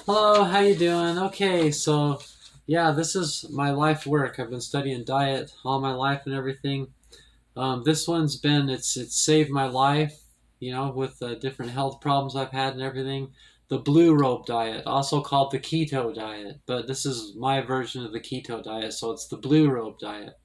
Hello, how you doing? Okay, so yeah, this is my life work. I've been studying diet all my life and everything. This one's been it's saved my life, with different health problems I've had and everything. The blue robe diet, also called the keto diet, but this is my version of the keto diet, so it's the blue robe diet.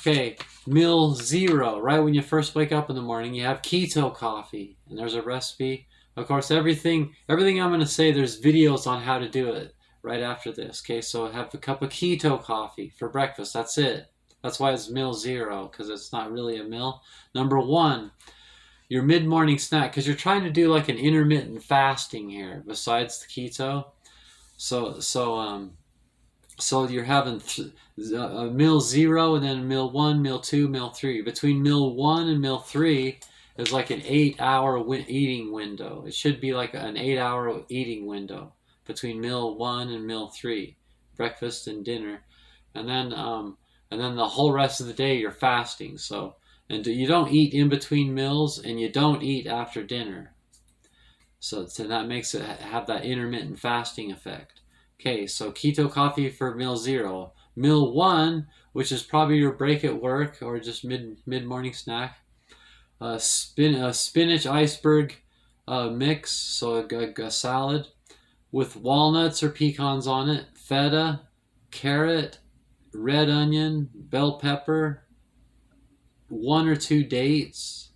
Okay, meal zero. Right when you first wake up in the morning, you have keto coffee, and there's a recipe. Of course, everything I'm going to say, there's videos on how to do it right after this. Okay, so have a cup of keto coffee for breakfast. That's it. That's why it's meal zero, because it's not really a meal. Number one, your mid-morning snack, because you're trying to do like an intermittent fasting here besides the keto. So so um so you're having meal zero, and then meal one, meal two, meal three. Between meal one and meal three is like an 8 hour eating window. It should be like an 8 hour eating window between meal one and meal three, breakfast and dinner, and then the whole rest of the day you're fasting. So and you don't eat in between meals, and you don't eat after dinner. So that makes it have that intermittent fasting effect. Okay, so keto coffee for meal zero. Meal one, which is probably your break at work or just mid morning snack. Spinach iceberg mix, so a salad with walnuts or pecans on it, feta, carrot, red onion, bell pepper, one or two dates,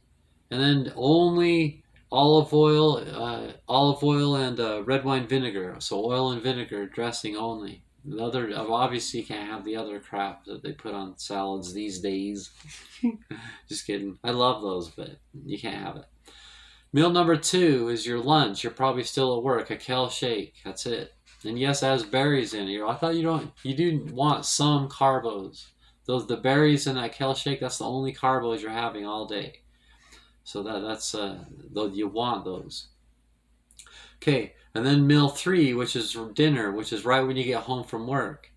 and then only olive oil and red wine vinegar. So oil and vinegar dressing only. The other, obviously, you can't have the other crap that they put on salads these days. Just kidding. I love those, but you can't have it. Meal number two is your lunch. You're probably still at work. A kale shake. That's it. And yes, it has berries in it. I thought you do want some carbos. The berries in that kale shake. That's the only carbos you're having all day. So that's though you want those. Okay, and then meal three, which is dinner, which is right when you get home from work.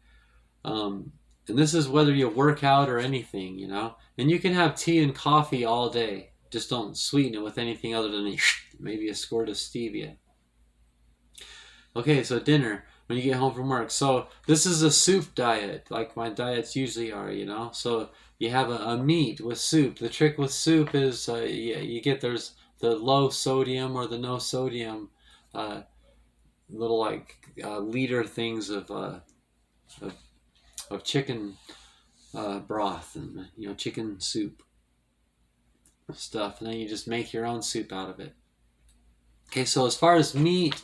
And this is whether you work out or anything. And you can have tea and coffee all day. Just don't sweeten it with anything other than maybe a squirt of stevia. Okay, so dinner when you get home from work. So this is a soup diet, like my diets usually are. So you have a meat with soup. The trick with soup is you get there's the low sodium or the no sodium uh, little like liter things of, of chicken broth and chicken soup stuff, and then you just make your own soup out of it. Okay, so as far as meat,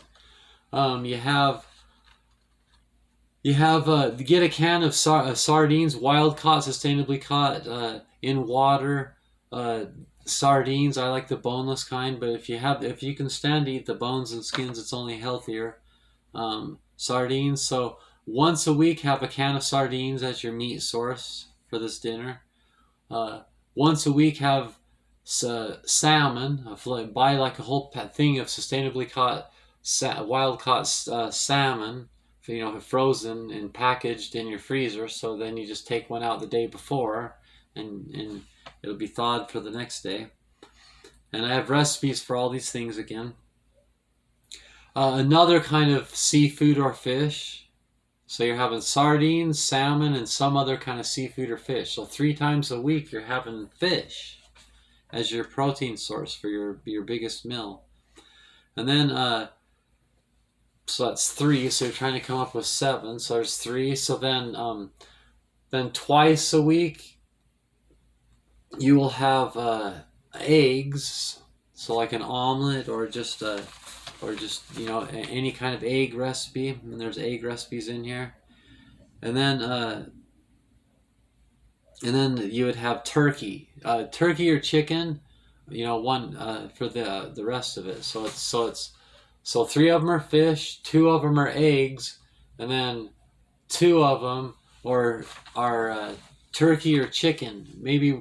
you have get a can of sardines, wild caught, sustainably caught in water. Sardines, I like the boneless kind, but if you can stand to eat the bones and skins, it's only healthier. Sardines. So once a week, have a can of sardines as your meat source for this dinner. Once a week, have salmon. Buy like a whole thing of sustainably caught wild caught salmon, frozen and packaged in your freezer. So then you just take one out the day before, and it'll be thawed for the next day. And I have recipes for all these things again. Another kind of seafood or fish. So you're having sardines, salmon, and some other kind of seafood or fish. So 3 times a week you're having fish as your protein source for your biggest meal. And then so that's 3. So you're trying to come up with 7. So there's 3. So then twice a week you will have eggs. So like an omelet or just any kind of egg recipe. And there's egg recipes in here. And then you would have turkey, or chicken. One for the rest of it. So 3 of them are fish, 2 of them are eggs, and then 2 of them are turkey or chicken. Maybe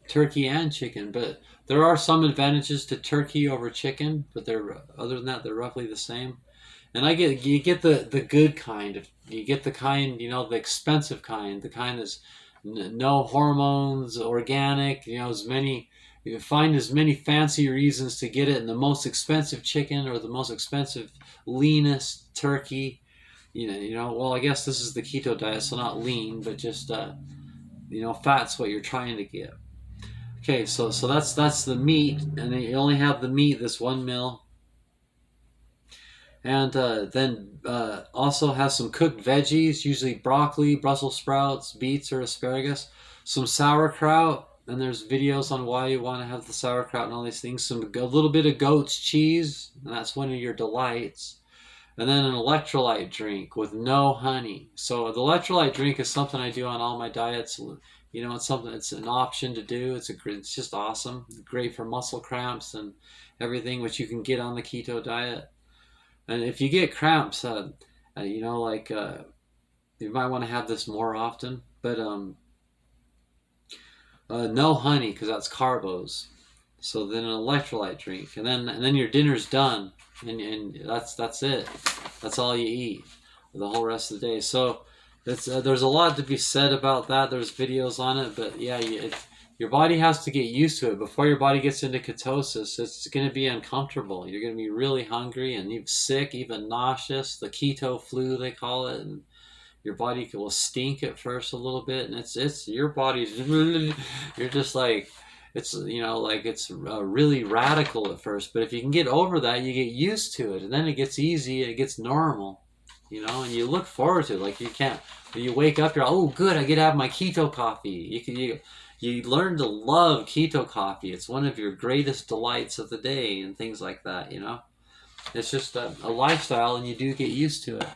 turkey and chicken, but there are some advantages to turkey over chicken. But other than that, they're roughly the same. And you get the good kind. You get the kind, the expensive kind, the kind that's no hormones, organic. As many You find as many fancy reasons to get it, and the most expensive chicken or the most expensive, leanest turkey. Well, I guess this is the keto diet, so not lean, but just fat's what you're trying to get. Okay, so that's the meat, and you only have the meat this 1 meal, and then also have some cooked veggies, usually broccoli, Brussels sprouts, beets, or asparagus, some sauerkraut, and there's videos on why you want to have the sauerkraut and all these things. A little bit of goat's cheese, and that's one of your delights. And then an electrolyte drink with no honey. So the electrolyte drink is something I do on all my diets. It's an option to do. It's just awesome. Great for muscle cramps and everything, which you can get on the keto diet. And if you get cramps, you might want to have this more often. But no honey, because that's carbos. So then an electrolyte drink, and then your dinner's done, and that's it. That's all you eat the whole rest of the day. So there's a lot to be said about that. There's videos on it, but yeah, your body has to get used to it. Before your body gets into ketosis, it's going to be uncomfortable. You're going to be really hungry and even sick, even nauseous. The keto flu, they call it, and your body will stink at first a little bit, and it's your body's you're just like it's really radical at first, but if you can get over that, you get used to it, and then it gets easy, it gets normal, and you look forward to it. Like you wake up, you're oh good, I get to have my keto coffee. You learn to love keto coffee. It's one of your greatest delights of the day and things like that. It's just a lifestyle, and you do get used to it.